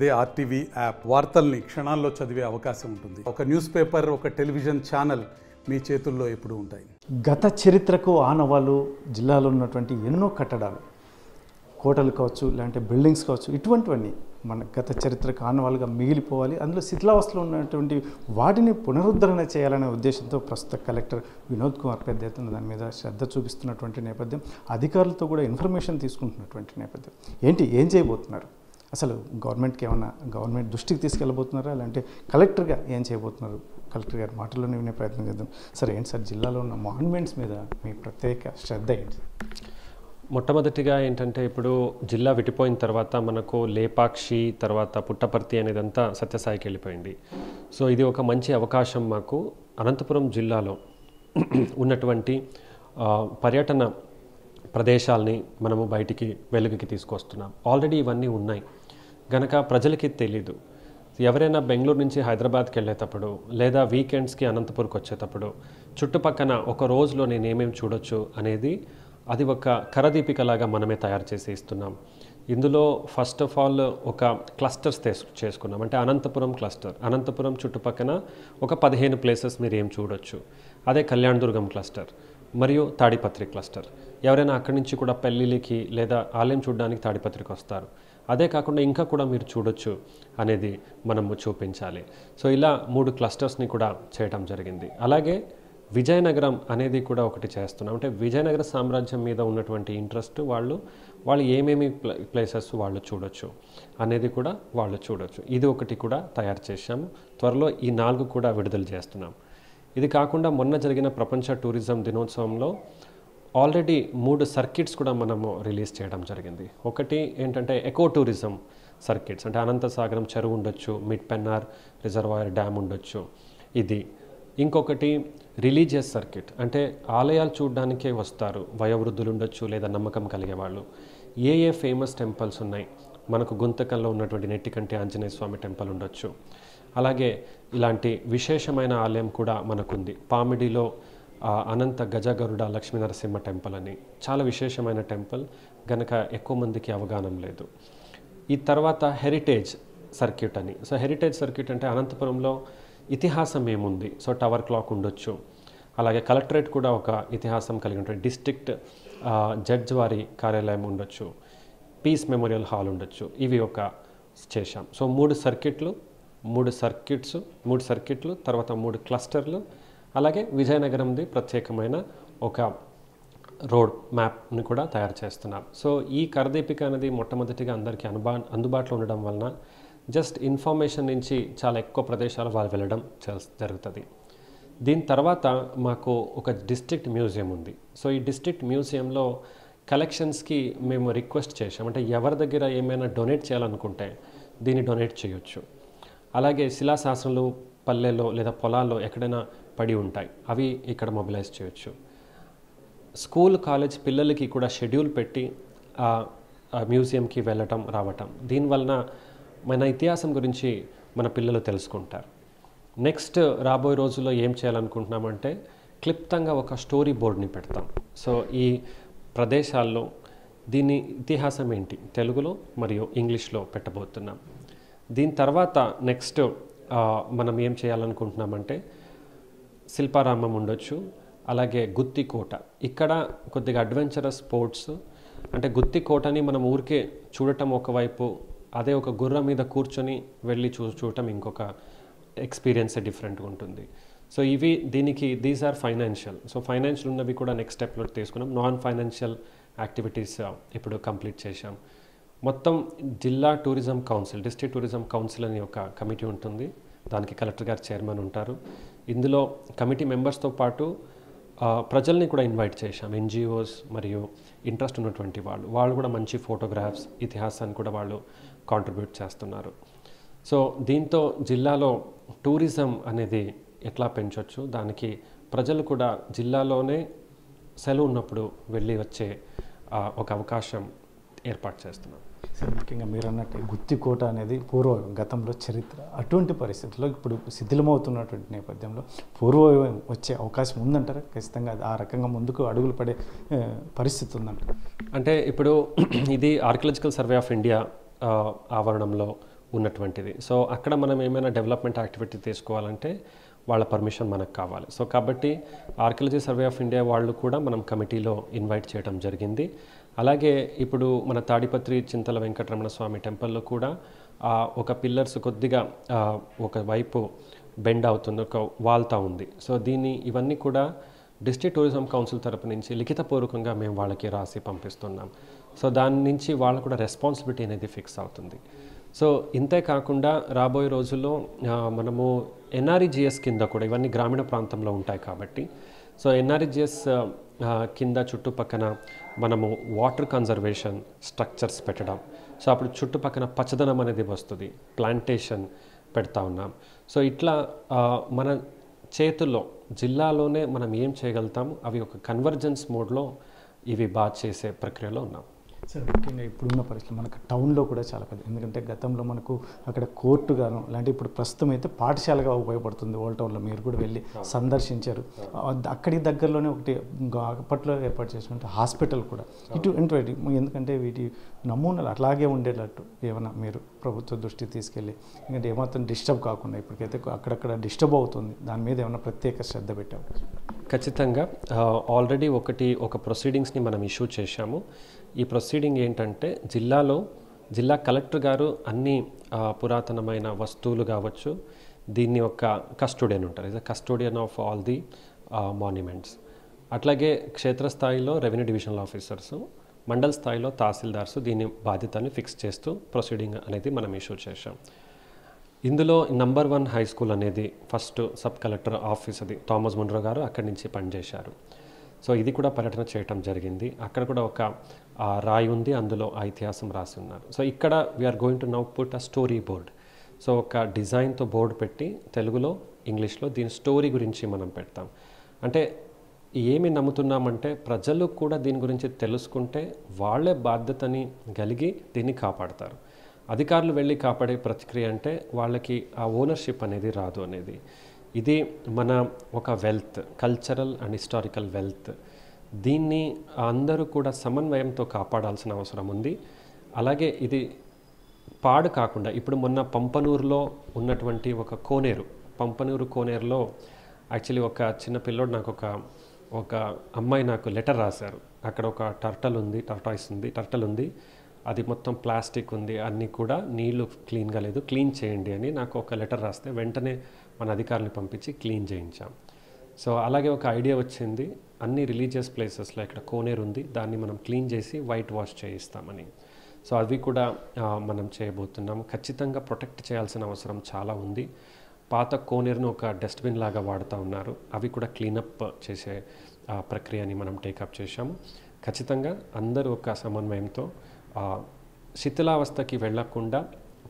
అదే RTV app వార్తల్ని క్షణాల్లో చదివే అవకాశం ఉంటుంది. ఒక న్యూస్ పేపర్, ఒక టెలివిజన్ ఛానల్ మీ చేతుల్లో ఎప్పుడూ ఉంటాయి. గత చరిత్రకు ఆనవాళ్ళు జిల్లాలో ఉన్నటువంటి ఎన్నో కట్టడాలు, కోటలు కావచ్చు, లేదంటే బిల్డింగ్స్ కావచ్చు, ఇటువంటివన్నీ మన గత చరిత్రకు ఆనవాళ్ళుగా మిగిలిపోవాలి. అందులో శిథిలావస్థలో ఉన్నటువంటి వాటిని పునరుద్ధరణ చేయాలనే ఉద్దేశంతో ప్రస్తుత కలెక్టర్ వినోద్ కుమార్ పెద్ద ఎత్తున దాని మీద శ్రద్ధ చూపిస్తున్నటువంటి నేపథ్యం, అధికారులతో కూడా ఇన్ఫర్మేషన్ తీసుకుంటున్నటువంటి నేపథ్యం. ఏం చేయబోతున్నారు? అసలు గవర్నమెంట్ దృష్టికి తీసుకెళ్ళబోతున్నారా, లేదంటే కలెక్టర్గా ఏం చేయబోతున్నారు? కలెక్టర్ గారి మాటల్లోనే వినే ప్రయత్నం చేద్దాం. సరే, ఏంటి సార్ జిల్లాలో ఉన్న మాన్యుమెంట్స్ మీద మీ ప్రత్యేక శ్రద్ధ ఏంటి? మొట్టమొదటిగా ఏంటంటే, ఇప్పుడు జిల్లా విడిపోయిన తర్వాత మనకు లేపాక్షి, తర్వాత పుట్టపర్తి అనేదంతా సత్యసాయికి వెళ్ళిపోయింది. సో ఇది ఒక మంచి అవకాశం మాకు. అనంతపురం జిల్లాలో ఉన్నటువంటి పర్యటన ప్రదేశాలని మనము బయటికి వెలుగుకి తీసుకొస్తున్నాం. ఆల్రెడీ ఇవన్నీ ఉన్నాయి గనక ప్రజలకి తెలీదు. ఎవరైనా బెంగళూరు నుంచి హైదరాబాద్కి వెళ్ళేటప్పుడు, లేదా వీకెండ్స్కి అనంతపూర్కి వచ్చేటప్పుడు చుట్టుపక్కన ఒక రోజులో నేను ఏమేమి చూడొచ్చు అనేది అది ఒక కరదీపికలాగా మనమే తయారు చేసి ఇస్తున్నాం. ఇందులో ఫస్ట్ ఆఫ్ ఆల్ ఒక క్లస్టర్స్ చేసుకున్నాం. అంటే అనంతపురం క్లస్టర్, అనంతపురం చుట్టుపక్కన ఒక 15 ప్లేసెస్ మీరు ఏం చూడొచ్చు. అదే కళ్యాణదుర్గం క్లస్టర్ మరియు తాడిపత్రి క్లస్టర్. ఎవరైనా అక్కడి నుంచి కూడా పెళ్ళిళ్ళకి లేదా ఆలయం చూడడానికి తాడిపత్రికి వస్తారు. అదే కాకుండా ఇంకా కూడా మీరు చూడొచ్చు అనేది మనము చూపించాలి. సో ఇలా 3 క్లస్టర్స్ని కూడా చేయడం జరిగింది. అలాగే విజయనగరం అనేది కూడా ఒకటి చేస్తున్నాం. అంటే విజయనగర సామ్రాజ్యం మీద ఉన్నటువంటి ఇంట్రెస్ట్ వాళ్ళు ఏమేమి ప్లేసెస్ వాళ్ళు చూడొచ్చు అనేది కూడా వాళ్ళు చూడొచ్చు. ఇది ఒకటి కూడా తయారు చేశాము. త్వరలో ఈ 4 కూడా విడుదల చేస్తున్నాం. ఇది కాకుండా మొన్న జరిగిన ప్రపంచ టూరిజం దినోత్సవంలో ఆల్రెడీ 3 సర్కిట్స్ కూడా మనము రిలీజ్ చేయడం జరిగింది. ఒకటి ఏంటంటే ఎకో టూరిజం సర్కిట్స్, అంటే అనంతసాగరం చెరువు ఉండొచ్చు, మిడ్ పెన్నార్ రిజర్వాయర్ డ్యామ్ ఉండొచ్చు. ఇది ఇంకొకటి రిలీజియస్ సర్కిట్, అంటే ఆలయాలు చూడడానికే వస్తారు వయోవృద్ధులు ఉండొచ్చు, లేదా నమ్మకం కలిగే వాళ్ళు. ఏ ఫేమస్ టెంపుల్స్ ఉన్నాయి, మనకు గుంతకల్లో ఉన్నటువంటి నెట్టికంటి ఆంజనేయ స్వామి టెంపుల్ ఉండొచ్చు. అలాగే ఇలాంటి విశేషమైన ఆలయం కూడా మనకుంది. పామిడిలో అనంత గజగరుడ లక్ష్మీనరసింహ టెంపుల్ అని చాలా విశేషమైన టెంపుల్, గనక ఎక్కువ మందికి అవగాహన లేదు. ఈ తర్వాత హెరిటేజ్ సర్క్యూట్ అని. సో హెరిటేజ్ సర్క్యూట్ అంటే అనంతపురంలో ఇతిహాసం ఏముంది. సో టవర్ క్లాక్ ఉండొచ్చు. అలాగే కలెక్టరేట్ కూడా ఒక ఇతిహాసం కలిగి ఉంటుంది. డిస్ట్రిక్ట్ జడ్జ్ వారి కార్యాలయం ఉండొచ్చు. పీస్ మెమోరియల్ హాల్ ఉండొచ్చు. ఇవి ఒక చేశాం. సో 3 సర్క్యూట్లు, తర్వాత 3 క్లస్టర్లు, అలాగే విజయనగరంది ప్రత్యేకమైన ఒక రోడ్ మ్యాప్ని కూడా తయారు చేస్తున్నాం. సో ఈ కరదీపిక అనేది మొట్టమొదటిగా అందరికీ అందుబాటులో ఉండడం వలన జస్ట్ ఇన్ఫర్మేషన్ నుంచి చాలా ఎక్కువ ప్రదేశాలు వాళ్ళు వెళ్ళడం జరుగుతుంది. దీని తర్వాత మాకు ఒక డిస్ట్రిక్ట్ మ్యూజియం ఉంది. సో ఈ డిస్ట్రిక్ట్ మ్యూజియంలో కలెక్షన్స్కి మేము రిక్వెస్ట్ చేసాం. అంటే ఎవరి దగ్గర ఏమైనా డొనేట్ చేయాలనుకుంటే దీన్ని డొనేట్ చేయొచ్చు. అలాగే శిలాశాసనాలు పల్లెల్లో లేదా పొలాల్లో ఎక్కడైనా పడి ఉంటాయి, అవి ఇక్కడ మొబిలైజ్ చేయొచ్చు. స్కూల్ కాలేజ్ పిల్లలకి కూడా షెడ్యూల్ పెట్టి ఆ మ్యూజియంకి వెళ్ళటం రావటం, దీనివలన మన ఇతిహాసం గురించి మన పిల్లలు తెలుసుకుంటారు. నెక్స్ట్ రాబోయే రోజుల్లో ఏం చేయాలనుకుంటున్నామంటే క్లుప్తంగా ఒక స్టోరీ బోర్డ్ని పెడతాం. సో ఈ ప్రదేశాల్లో దీని ఇతిహాసం ఏంటి తెలుగులో మరియు ఇంగ్లీష్లో పెట్టబోతున్నాం. దీని తర్వాత నెక్స్ట్ మనం ఏం చేయాలనుకుంటున్నామంటే శిల్పారామం ఉండొచ్చు. అలాగే గుత్తి కోట, ఇక్కడ కొద్దిగా అడ్వెంచరస్ స్పోర్ట్స్, అంటే గుత్తి కోటని మనం ఊరికే చూడటం ఒకవైపు, అదే ఒక గుర్రం మీద కూర్చొని వెళ్ళి చూడటం ఇంకొక ఎక్స్పీరియన్స్ డిఫరెంట్గా ఉంటుంది. So these are financial. So financial ఉన్నవి కూడా నెక్స్ట్ స్టెప్లో తీసుకున్నాం. నాన్ ఫైనాన్షియల్ యాక్టివిటీస్ ఇప్పుడు కంప్లీట్ చేశాం. మొత్తం జిల్లా tourism council, district tourism council అని ఒక కమిటీ ఉంటుంది. దానికి కలెక్టర్ గారు చైర్మన్ ఉంటారు. ఇందులో కమిటీ మెంబర్స్తో పాటు ప్రజల్ని కూడా ఇన్వైట్ చేశాం. ఎన్జిఓస్ మరియు ఇంట్రెస్ట్ ఉన్నటువంటి వాళ్ళు కూడా మంచి ఫోటోగ్రాఫ్స్, ఇతిహాసాన్ని కూడా వాళ్ళు కాంట్రిబ్యూట్ చేస్తున్నారు. సో దీంతో జిల్లాలో టూరిజం అనేది ఎట్లా పెంచవచ్చు, దానికి ప్రజలు కూడా జిల్లాలోనే సెలవు ఉన్నప్పుడు వెళ్ళి వచ్చే ఒక అవకాశం ఏర్పాటు చేస్తున్నాం. ముఖ్యంగా మీరు అన్నట్టు గుత్తికోట అనేది గతంలో చరిత్ర, అటువంటి పరిస్థితుల్లో ఇప్పుడు శిథిలమవుతున్నటువంటి నేపథ్యంలో పూర్వవైభవం వచ్చే అవకాశం ఉందంటారా? ఖచ్చితంగా ఆ రకంగా ముందుకు అడుగులు పడే పరిస్థితి ఉందంటారా? అంటే ఇప్పుడు ఇది ఆర్కియాలజికల్ సర్వే ఆఫ్ ఇండియా ఆవరణంలో ఉన్నటువంటిది. సో అక్కడ మనం ఏమైనా డెవలప్మెంట్ యాక్టివిటీ తీసుకోవాలంటే వాళ్ళ పర్మిషన్ మనకు కావాలి. సో కాబట్టి ఆర్కియాలజీ సర్వే ఆఫ్ ఇండియా వాళ్ళు కూడా మనం కమిటీలో ఇన్వైట్ చేయడం జరిగింది. అలాగే ఇప్పుడు మన తాడిపత్రి చింతల వెంకటరమణ స్వామి టెంపుల్లో కూడా ఒక పిల్లర్స్ కొద్దిగా ఒక వైపు బెండ్ అవుతుంది, ఒక వాల్తా ఉంది. సో ఇవన్నీ కూడా డిస్ట్రిక్ట్ టూరిజం కౌన్సిల్ తరపు నుంచి లిఖితపూర్వకంగా మేము వాళ్ళకి రాసి పంపిస్తున్నాం. సో దాని నుంచి వాళ్ళకు కూడా రెస్పాన్సిబిలిటీ అనేది ఫిక్స్ అవుతుంది. సో ఇంతే కాకుండా రాబోయే రోజుల్లో మనము ఎన్ఆర్ఈజిఎస్ కింద కూడా ఇవన్నీ గ్రామీణ ప్రాంతంలో ఉంటాయి కాబట్టి సో ఎన్ఆర్ఈజిఎస్ కింద చుట్టుపక్కన మనము వాటర్ కన్జర్వేషన్ స్ట్రక్చర్స్ పెట్టడం, సో అప్పుడు చుట్టుపక్కన పచ్చదనం అనేది వస్తుంది, ప్లాంటేషన్ పెడతా ఉన్నాం. సో ఇట్లా మన చేతుల్లో జిల్లాలోనే మనం ఏం చేయగలుగుతాము అవి ఒక కన్వర్జెన్స్ మోడ్లో ఇవి బాగా చేసే ప్రక్రియలో ఉన్నాం. సార్ ముఖ్యంగా ఇప్పుడున్న పరిస్థితులు మనకు టౌన్లో కూడా చాలా పెద్ద, ఎందుకంటే గతంలో మనకు అక్కడ కోర్టుగాను ఇలాంటి ఇప్పుడు ప్రస్తుతం అయితే పాఠశాలగా ఉపయోగపడుతుంది. ఓల్డ్ టౌన్లో మీరు కూడా వెళ్ళి సందర్శించారు. అక్కడి దగ్గరలోనే ఒకటి అప్పట్లో ఏర్పాటు చేసినట్టు హాస్పిటల్ కూడా ఇటువంటి, ఎందుకంటే వీటి నమూనాలు అట్లాగే ఉండేటట్టు ఏమైనా మీరు ప్రభుత్వ దృష్టికి తీసుకెళ్ళి, ఎందుకంటే ఏమాత్రం డిస్టర్బ్ కాకుండా ఇప్పటికైతే అక్కడక్కడ డిస్టర్బ్ అవుతుంది, దాని మీద ఏమైనా ప్రత్యేక శ్రద్ధ పెట్టాము? ఖచ్చితంగా ఆల్రెడీ ఒక ప్రొసీడింగ్స్ని మనం ఇష్యూ చేశాము. ఈ ప్రొసీడింగ్ ఏంటంటే జిల్లా కలెక్టర్ గారు అన్ని పురాతనమైన వస్తువులు కావచ్చు, దీన్ని ఒక కస్టోడియన్ ఉంటారు, is the custodian of all the monuments. అట్లాగే క్షేత్రస్థాయిలో రెవెన్యూ డివిజనల్ ఆఫీసర్స్, మండల స్థాయిలో తహసీల్దార్స్ దీని బాధ్యతని ఫిక్స్ చేస్తూ ప్రొసీడింగ్ అనేది మనం ఇష్యూ చేశాం. ఇందులో నంబర్ 1 హై స్కూల్ అనేది ఫస్ట్ సబ్ కలెక్టర్ ఆఫీస్ అది థామస్ మున్రో గారు అక్కడి నుంచి పనిచేశారు. సో ఇది కూడా పర్యటన చేయటం జరిగింది. అక్కడ కూడా ఒక రాయి ఉంది, అందులో ఆ ఇతిహాసం రాసి ఉన్నారు. సో ఇక్కడ we're going to now put a story board. So ఒక డిజైన్తో బోర్డు పెట్టి తెలుగులో ఇంగ్లీష్లో దీని స్టోరీ గురించి మనం పెడతాం. అంటే ఏమి నమ్ముతున్నామంటే ప్రజలు కూడా దీని గురించి తెలుసుకుంటే వాళ్ళే బాధ్యతని కలిగి దీన్ని కాపాడతారు. అధికారులు వెళ్ళి కాపాడే ప్రక్రియ అంటే వాళ్ళకి ఆ ఓనర్షిప్ అనేది రాదు అనేది. ఇది మన ఒక wealth, cultural and historical wealth. దీన్ని అందరూ కూడా సమన్వయంతో కాపాడాల్సిన అవసరం ఉంది. అలాగే ఇది పాడు కాకుండా ఇప్పుడు మొన్న పంపనూరులో ఉన్నటువంటి ఒక పంపనూరు కోనేరులో యాక్చువల్లీ ఒక చిన్న పిల్లోడు నాకు ఒక అమ్మాయి నాకు లెటర్ రాశారు. అక్కడ ఒక టర్టల్ ఉంది, అది మొత్తం ప్లాస్టిక్ ఉంది, అన్నీ కూడా నీళ్లు క్లీన్గా లేదు, క్లీన్ చేయండి అని నాకు ఒక లెటర్ రాస్తే వెంటనే మన అధికారులను పంపించి క్లీన్ చేయించాం. సో అలాగే ఒక ఐడియా వచ్చింది, అన్ని రిలీజియస్ ప్లేసెస్లో ఇక్కడ కోనేరు ఉంది, దాన్ని మనం క్లీన్ చేసి వైట్ వాష్ చేయిస్తామని. సో అవి కూడా మనం చేయబోతున్నాము. ఖచ్చితంగా ప్రొటెక్ట్ చేయాల్సిన అవసరం చాలా ఉంది. పాత కోనేరును ఒక డస్ట్బిన్ లాగా వాడుతూ ఉన్నారు, అవి కూడా క్లీనప్ చేసే ప్రక్రియని మనం టేకప్ చేశాము. ఖచ్చితంగా అందరూ ఒక సమన్వయంతో శిథిలావస్థకి వెళ్లకుండా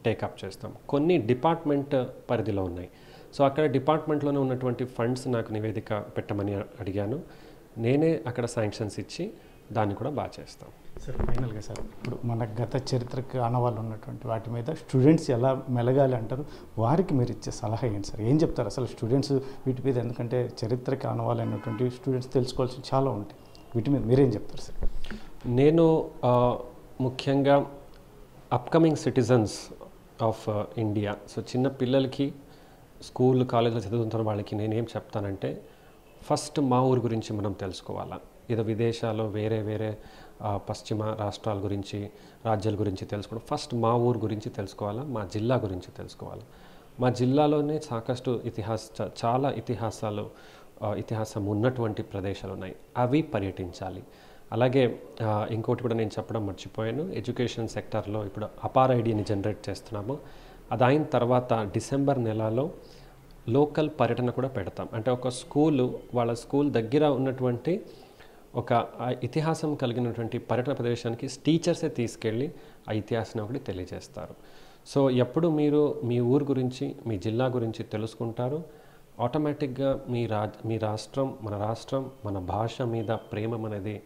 టేకప్ చేస్తాం. కొన్ని డిపార్ట్మెంట్ పరిధిలో ఉన్నాయి. సో అక్కడ డిపార్ట్మెంట్లోనే ఉన్నటువంటి ఫండ్స్ నాకు నివేదిక పెట్టమని అడిగాను. నేనే అక్కడ శాంక్షన్స్ ఇచ్చి దాన్ని కూడా బాగా చేస్తాం. సార్ ఫైనల్గా సార్ ఇప్పుడు మన గత చరిత్రకు ఆనవాళ్ళు ఉన్నటువంటి వాటి మీద స్టూడెంట్స్ ఎలా మెలగాలి అంటారు, వారికి మీరు ఇచ్చే సలహా ఏంటి సార్? ఏం చెప్తారు అసలు స్టూడెంట్స్ వీటి మీద? ఎందుకంటే చరిత్రకు ఆనవాళ్ళు అయినటువంటి స్టూడెంట్స్ తెలుసుకోవాల్సి చాలా ఉంటాయి, వీటి మీద మీరేం చెప్తారు సార్? నేను ముఖ్యంగా upcoming citizens of India, so చిన్న పిల్లలకి స్కూల్ కాలేజీలో చదువుతున్న వాళ్ళకి నేనేం చెప్తానంటే ఫస్ట్ మా ఊరు గురించి మనం తెలుసుకోవాలా. ఏదో విదేశాల్లో వేరే పశ్చిమ రాష్ట్రాల గురించి, రాజ్యాల గురించి తెలుసుకోవడం, ఫస్ట్ మా ఊరు గురించి తెలుసుకోవాలా, మా జిల్లా గురించి తెలుసుకోవాలి. మా జిల్లాలోనే సాకಷ್ಟು చాలా ఇతిహాసం ఉన్నటువంటి ప్రదేశాలు ఉన్నాయి, అవి పర్యటించాలి. అలాగే ఇంకోటి కూడా నేను చెప్పడం మర్చిపోయాను, ఎడ్యుకేషన్ సెక్టార్లో ఇప్పుడు అపార్ ఐడిని జనరేట్ చేస్తున్నాము. అది అయిన తర్వాత డిసెంబర్ నెలలో లోకల్ పర్యటన కూడా పెడతాం. అంటే ఒక వాళ్ళ స్కూల్ దగ్గర ఉన్నటువంటి ఒక ఇతిహాసం కలిగినటువంటి పర్యటన ప్రదేశానికి టీచర్సే తీసుకెళ్ళి ఆ ఇతిహాసాన్ని ఒకటి తెలియజేస్తారు. సో ఎప్పుడు మీరు మీ ఊరు గురించి, మీ జిల్లా గురించి తెలుసుకుంటారు, ఆటోమేటిక్గా మీ రాష్ట్రం, మన భాష మీద ప్రేమ అనేది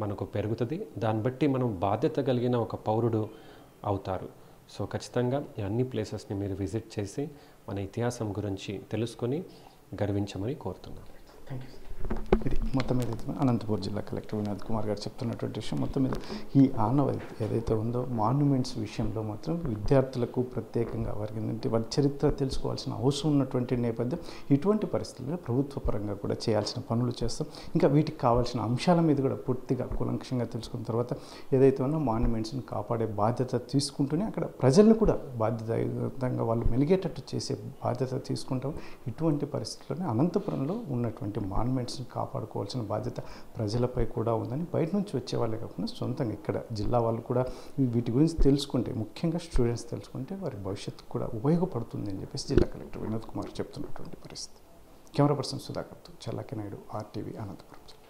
మనకు పెరుగుతుంది. దాన్ని బట్టి మనం బాధ్యత కలిగిన ఒక పౌరుడు అవుతారు. సో ఖచ్చితంగా అన్ని ప్లేసెస్ని మీరు విజిట్ చేసి మన ఇతిహాసం గురించి తెలుసుకొని గర్వించమని కోరుతున్నాను. Thank you. ఇది మొత్తం మీద అనంతపురం జిల్లా కలెక్టర్ వినోద్ కుమార్ గారు చెప్తున్నటువంటి విషయం. మొత్తం మీద ఈ ఆనవాయితీ ఏదైతే ఉందో మాన్యుమెంట్స్ విషయంలో మాత్రం విద్యార్థులకు ప్రత్యేకంగా వారికి ఏంటంటే వారి చరిత్ర తెలుసుకోవాల్సిన అవసరం ఉన్నటువంటి నేపథ్యం. ఇటువంటి పరిస్థితుల్లో ప్రభుత్వ పరంగా కూడా చేయాల్సిన పనులు చేస్తాం. ఇంకా వీటికి కావాల్సిన అంశాల మీద కూడా పూర్తిగా కూలంకషంగా తెలుసుకున్న తర్వాత ఏదైతే ఉన్నా మాన్యుమెంట్స్ని కాపాడే బాధ్యత తీసుకుంటూనే అక్కడ ప్రజలను కూడా బాధ్యతాయుతంగా వాళ్ళు మెలిగేటట్టు చేసే బాధ్యత తీసుకుంటాం. ఇటువంటి పరిస్థితుల్లోనే అనంతపురంలో ఉన్నటువంటి మాన్యుమెంట్స్ని కాపాడుకోవాల్సిన బాధ్యత ప్రజలపై కూడా ఉందని బయట నుంచి వచ్చే వాళ్ళే కాకుండా సొంతంగా ఇక్కడ జిల్లా వాళ్ళు కూడా వీటి గురించి తెలుసుకుంటే, ముఖ్యంగా స్టూడెంట్స్ తెలుసుకుంటే వారి భవిష్యత్తు కూడా ఉపయోగపడుతుంది అని చెప్పేసి జిల్లా కలెక్టర్ వినోద్ కుమార్ చెప్తున్నటువంటి పరిస్థితి. కెమెరా పర్సన్ సుధాకర్తో చల్లాకి నాయుడు, RTV, అనంతపురం.